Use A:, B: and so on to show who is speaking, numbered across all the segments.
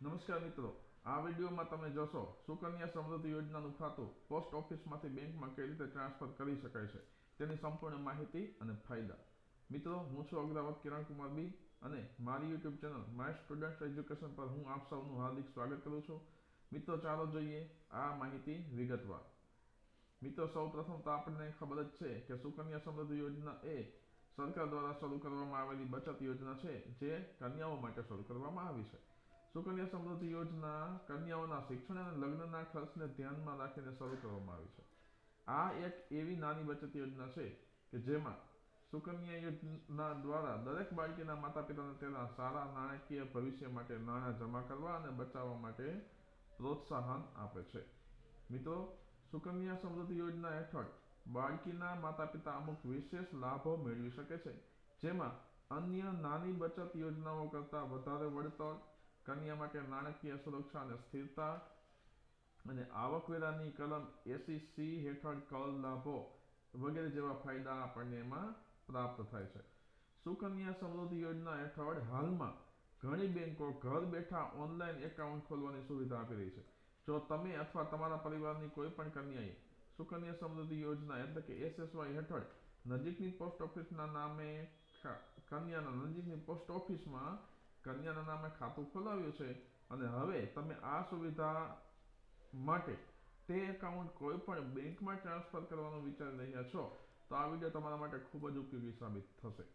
A: નમસ્કાર મિત્રો, આ વિડીયોમાં તમે જોશો સુકન્યા સમૃદ્ધિ યોજનાનું ખાતું પોસ્ટ ઓફિસમાંથી બેંકમાં કઈ રીતે ટ્રાન્સફર કરી શકાય છે તેની સંપૂર્ણ માહિતી અને ફાયદા. મિત્રો, હું છું અગ્રવત કિરણ કુમાર બી અને મારી YouTube channel my student education પર હું આપ સૌનું હાર્દિક સ્વાગત કરું છું. મિત્રો, ચાલો જોઈએ આ માહિતી વિગતવાર. મિત્રો, સૌ પ્રથમ તો આપણને ખબર જ છે કે સુકન્યા સમૃદ્ધિ યોજના એ સરકાર દ્વારા શરૂ કરવામાં આવેલી બચત યોજના છે જે કન્યાઓ માટે શરૂ કરવામાં આવી છે. સુકન્યા સમૃદ્ધિ યોજના કન્યાઓના શિક્ષણ અને લગ્નના ખર્ચને ધ્યાનમાં રાખીને શરૂ કરવામાં આવી છે. આ એક એવી નાની બચત યોજના છે કે જેમાં સુકન્યા યોજના દ્વારા દરેક બાળકીના માતા પિતાને તેના સારા નાણાકીય ભવિષ્ય માટે નાણાં જમા કરવા અને બચાવવા માટે પ્રોત્સાહન આપે છે. મિત્રો, સુકન્યા સમૃદ્ધિ યોજના હેઠળ બાળકીના માતા પિતા અમુક વિશેષ લાભો મેળવી શકે છે, જેમાં અન્ય નાની બચત યોજનાઓ કરતાં વધારે વળતર, કન્યા માટે નાણાકીય સુરક્ષા અને સ્થિરતા અને આવકવેરાની કલમ 80C હેઠળ કર લાભો વગેરે જેવા ફાયદા આપણને એમાં પ્રાપ્ત થાય છે. સુકન્યા સમૃદ્ધિ યોજના હેઠળ હાલમાં ઘણી બેંકો ઘર બેઠા ઓનલાઈન એકાઉન્ટ ખોલવાની સુવિધા આપી રહી છે. જો તમે અથવા તમારા પરિવારની કોઈ પણ કન્યાએ સુકન્યા સમૃદ્ધિ યોજના એટલે કે SSY હેઠળ નજીકની પોસ્ટ ઓફિસના નામે કન્યાના નજીકની પોસ્ટ ઓફિસમાં કન્યાના નામે ખાતું ખોલાવ્યું છે અને હવે તમે આ સુવિધા માટે તે એકાઉન્ટ કોઈ પણ બેંકમાં ટ્રાન્સફર કરવાનું વિચારી રહ્યા છો તો આ વિડીયો તમારા માટે ખૂબ જ ઉપયોગી સાબિત થશે.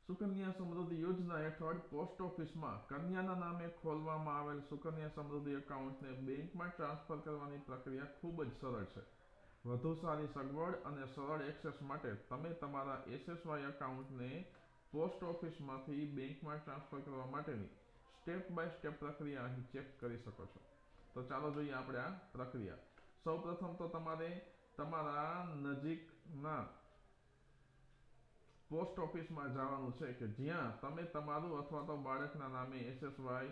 A: સુકન્યા સમૃદ્ધિ યોજના હેઠળ પોસ્ટ ઓફિસમાં કન્યાના નામે ખોલવામાં આવેલ સુકન્યા સમૃદ્ધિ એકાઉન્ટને બેંકમાં ટ્રાન્સફર કરવાની પ્રક્રિયા ખૂબ જ સરળ છે. વધુ સારી સગવડ અને સરળ એક્સેસ માટે તમે તમારા SSY એકાઉન્ટને પોસ્ટ ઓફિસમાંથી બેંકમાં ટ્રાન્સફર કરવા માટેની સ્ટેપ બાય સ્ટેપ પ્રક્રિયા અહીં ચેક કરી શકો છો. તો ચાલો જોઈએ આપણે આ પ્રક્રિયા. સૌપ્રથમ તો તમારે તમારા નજીકના પોસ્ટ ઓફિસમાં જવાનું છે કે જ્યાં તમે તમારું અથવા તો બાળકના નામે SSY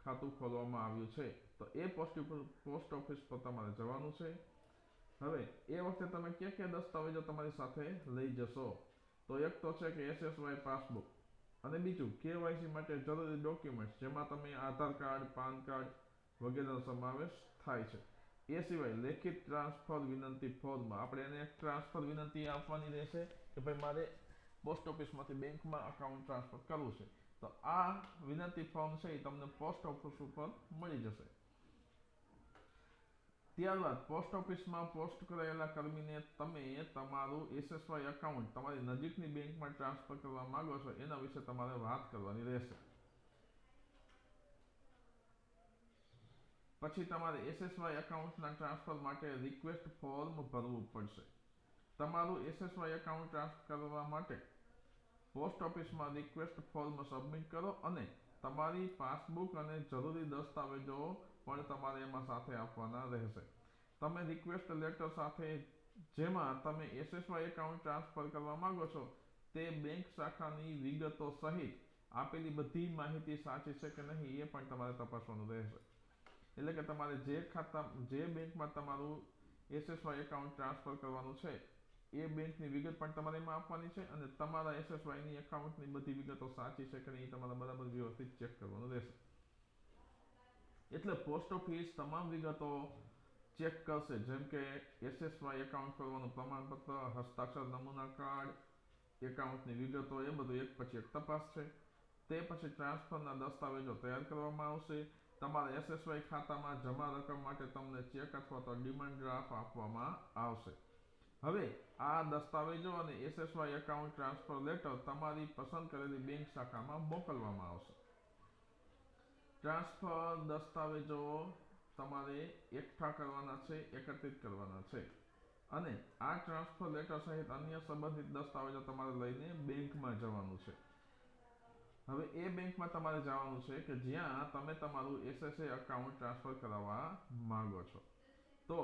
A: ખાતું ખોલવામાં આવ્યું છે. તો એ પોસ્ટ ઓફિસ પર તમારે જવાનું છે. હવે એ વખતે તમે કયા દસ્તાવેજો તમારી સાથે લઈ જશો? તો એક તો છે કે SSY પાસબુક અને બીજું KYC માટે જરૂરી ડોક્યુમેન્ટ્સ જેમાં તમે આધાર કાર્ડ, પાન કાર્ડ વગેરેનો સમાવેશ થાય છે. એ સિવાય લેખિત ટ્રાન્સફર વિનંતી ફોર્મ, આપણે એને એક ટ્રાન્સફર વિનંતી આપવાની રહેશે કે ભાઈ મારે પોસ્ટ ઓફિસમાંથી બેંકમાં અકાઉન્ટ ટ્રાન્સફર કરવું છે. તો આ વિનંતી ફોર્મ છે એ તમને પોસ્ટ ઓફિસ ઉપર મળી જશે. ત્યારબાદ પોસ્ટ ઓફિસમાં પોસ્ટ કરાયેલા કર્મીને તમે તમારું SSY એકાઉન્ટ તમારી નજીકની બેંકમાં ટ્રાન્સફર કરવા માંગો છો એના વિશે તમારે વાત કરવાની રહેશે. પછી તમારે SSY એકાઉન્ટના ટ્રાન્સફર માટે રિક્વેસ્ટ ફોર્મ ભરવું પડશે. તમારું SSY એકાઉન્ટ ટ્રાન્સફર કરવા માટે પોસ્ટ ઓફિસમાં રિક્વેસ્ટ ફોર્મ સબમિટ કરો અને તમારી પાસબુક અને જરૂરી દસ્તાવેજો પણ તમારે એમાં સાથે આપવાના રહેશે. તમે રિક્વેસ્ટ લેટર સાથે જેમાં તમે SSY એકાઉન્ટ ટ્રાન્સફર કરવા માંગો છો તે બેંક શાખાની વિગતો સહિત આપેલી બધી માહિતી સાચી છે કે નહીં એ પણ તમારે તપાસવાનું રહેશે. એટલે કે તમારે જે બેંકમાં તમારું SSY એકાઉન્ટ ટ્રાન્સફર કરવાનું છે એ બેંકની વિગત પણ તમારે એમાં આપવાની છે અને તમારા SSYની એકાઉન્ટની બધી વિગતો સાચી છે કે નહીં એ તમારે બરાબર વ્યવસ્થિત ચેક કરવાનું રહેશે. એટલે પોસ્ટ ઓફિસ તમામ વિગતો ચેક કરશે, જેમ કે SSY એકાઉન્ટ ખોલવાનું પ્રમાણપત્ર, હસ્તાક્ષર નમૂના કાર્ડ, એકાઉન્ટની વિગતો, એ બધું એક પછી એક તપાસશે. તે પછી ટ્રાન્સફરના દસ્તાવેજો તૈયાર કરવામાં આવશે. તમારા SSY ખાતામાં જમા રકમ માટે તમને ચેક અથવા તો ડિમાન્ડ ડ્રાફ્ટ આપવામાં આવશે. હવે આ દસ્તાવેજો અને SSY એકાઉન્ટ ટ્રાન્સફર લેટર તમારી પસંદ કરેલી બેંક શાખામાં મોકલવામાં આવશે. ટ્રાન્સફર દસ્તાવેજો તમારે એકઠા કરવાના છે, એકત્રિત કરવાના છે અને આ ટ્રાન્સફર લેટર સહિત અન્ય સંબંધિત દસ્તાવેજો તમારે લઈને બેંકમાં જવાનું છે. હવે એ બેંકમાં તમારે જવાનું છે કે જ્યાં તમે તમારું SSY એકાઉન્ટ ટ્રાન્સફર કરાવવા માંગો છો. તો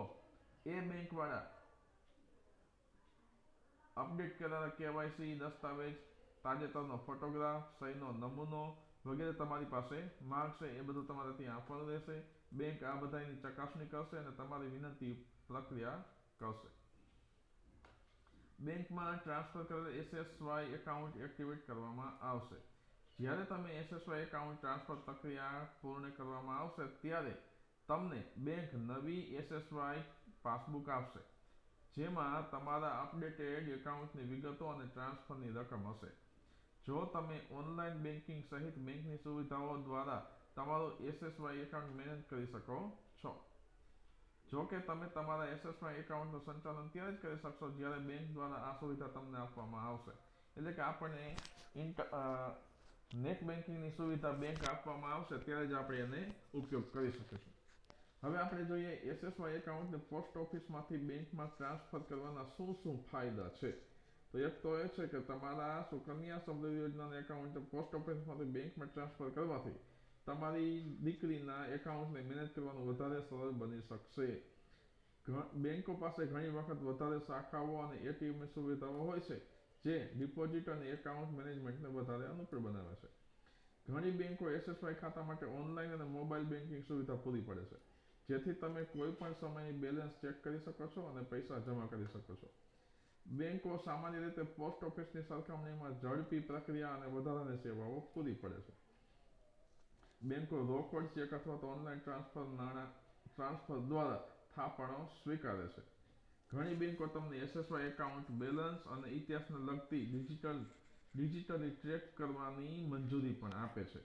A: એ બેંકવાળા અપડેટ કરેલા KYC દસ્તાવેજ, તાજેતરનો ફોટોગ્રાફ, સહીનો નમૂનો વગેરે તમારી પાસે માંગશે. એ બધું તમારે ત્યાં આપવાનું રહેશે. બેંક આ બધાની ચકાસણી કરશે અને તમારી વિનંતી પ્રક્રિયા કરશે. બેંકમાં ટ્રાન્સફર કરેલ SSY એકાઉન્ટ એક્ટિવેટ કરવામાં આવશે. જ્યારે તમે SSY એકાઉન્ટ ટ્રાન્સફર પ્રક્રિયા પૂર્ણ કરવામાં આવશે ત્યારે તમને બેંક નવી SSY પાસબુક આપશે, જેમાં તમારા અપડેટેડ એકાઉન્ટની વિગતો અને ટ્રાન્સફરની રકમ હશે. જો તમે ઓનલાઈન બેન્કિંગ સહિત બેંકની સુવિધાઓ દ્વારા તમારું SSY એકાઉન્ટ મેનેજ કરી શકો છો. જો કે તમે તમારા SSY એકાઉન્ટનું સંચાલન ત્યારે જ કરી શકશો જ્યારે બેંક દ્વારા આ સુવિધા તમને આપવામાં આવશે. એટલે કે આપણને નેટ બેન્કિંગની સુવિધા બેંક આપવામાં આવશે ત્યારે જ આપણે એને ઉપયોગ કરી શકીશું. હવે આપણે જોઈએ SSY એકાઉન્ટને પોસ્ટ ઓફિસમાંથી બેંકમાં ટ્રાન્સફર કરવાના શું ફાયદા છે. તો એક તો એ છે કે તમારા સુકન્યા સમૃદ્ધિ યોજનાના એકાઉન્ટ પોસ્ટ ઓફિસમાંથી બેંકમાં ટ્રાન્સફર કરવાથી તમારી દીકરીના એકાઉન્ટને મેનેજ કરવાનું વધારે સરળ બની શકશે. બેંકો પાસે ઘણી વખત વધારે શાખાઓ અને ATMની સુવિધાઓ હોય છે, જે ડિપોઝિટ અને એકાઉન્ટ મેનેજમેન્ટને વધારે અનુકૂળ બનાવે છે. ઘણી બેંકો SSY ખાતા માટે ઓનલાઈન અને મોબાઈલ બેન્કિંગ સુવિધા પૂરી પાડે છે, જેથી તમે કોઈ પણ સમયે બેલેન્સ ચેક કરી શકો છો અને પૈસા જમા કરી શકો છો. બેંકો સામાન્ય રીતે પોસ્ટ ઓફિસની સરખામણીમાં ઝડપી પ્રક્રિયા અને વધારાની સેવાઓ પૂરી પાડે છે. બેંકો રોકડ, ચેક અથવા તો ઓનલાઈન ટ્રાન્સફર દ્વારા થાપણો સ્વીકારે છે. ઘણી બેંકો તમને SSY એકાઉન્ટ બેલેન્સ અને ઇતિહાસને લગતી ડિજિટલી ટ્રેક કરવાની મંજૂરી પણ આપે છે.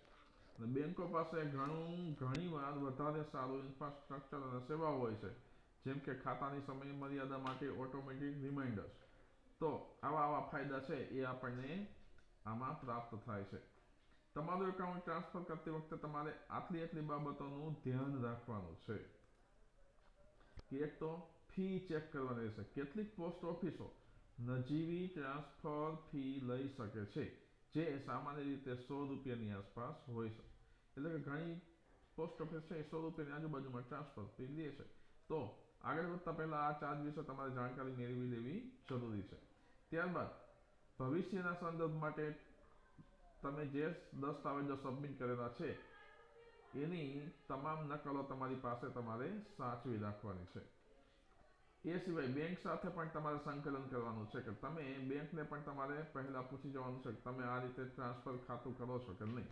A: અને બેંકો પાસે ઘણીવાર વધારે સારું ઇન્ફ્રાસ્ટ્રક્ચર અને સેવાઓ હોય છે, જેમ કે ખાતાની સમય મર્યાદા માટે ઓટોમેટિક રિમાઇન્ડર્સ. તો આવા ફાયદા છે એ આપણને આમાં પ્રાપ્ત થાય છે. તમારું એકાઉન્ટ ટ્રાન્સફર કરતી વખતે તમારે આટલી બાબતોનું ધ્યાન રાખવાનું છે કે એક તો ફી ચેક કરવાની રહેશે. કેટલીક પોસ્ટ ઓફિસો નજીવી ટ્રાન્સફર ફી લઈ શકે છે, જે સામાન્ય રીતે ₹100ની આસપાસ હોય છે. એટલે કે ઘણી પોસ્ટ ઓફિસ છે ₹100ની આજુબાજુમાં ટ્રાન્સફર ફી લે છે. તો આગળ વધતા પહેલા આ ચાર્જ વિશે તમારે જાણકારી મેળવી લેવી જરૂરી છે. ત્યારબાદ ભવિષ્યના સંદર્ભ માટે તમે જે દસ્તાવેજો સબમિટ કરેલા છે એની તમામ નકલો તમારી પાસે તમારે સાચવી રાખવાની છે. એ સિવાય બેંક સાથે પણ તમારે સંકલન કરવાનું છે કે તમે બેંકને પણ તમારે પહેલા પૂછી જવાનું છે કે તમે આ રીતે ટ્રાન્સફર ખાતું કરો છો કે નહીં.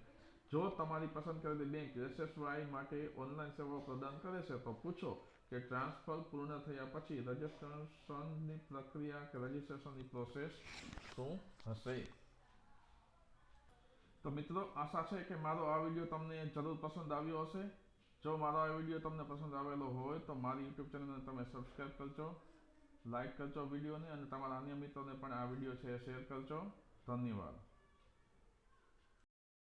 A: જો તમારી પસંદ કરેલી બેંક SSY માટે ઓનલાઈન સેવાઓ પ્રદાન કરે છે તો પૂછો કે ટ્રાન્સફર પૂર્ણ થયા પછી રજિસ્ટ્રેશનની પ્રક્રિયા કે રજિસ્ટ્રેશનની પ્રોસેસ શું હશે. તો મિત્રો, આશા છે કે મારો આ વિડીયો તમને જરૂર પસંદ આવ્યો હશે. જો મારો આ વિડીયો તમને પસંદ આવેલો હોય તો મારી YouTube ચેનલને તમે સબસ્ક્રાઇબ કરજો, લાઇક કરજો વિડીયોને અને તમારા અન્ય મિત્રોને પણ આ વિડીયો છે શેર કરજો. ધન્યવાદ.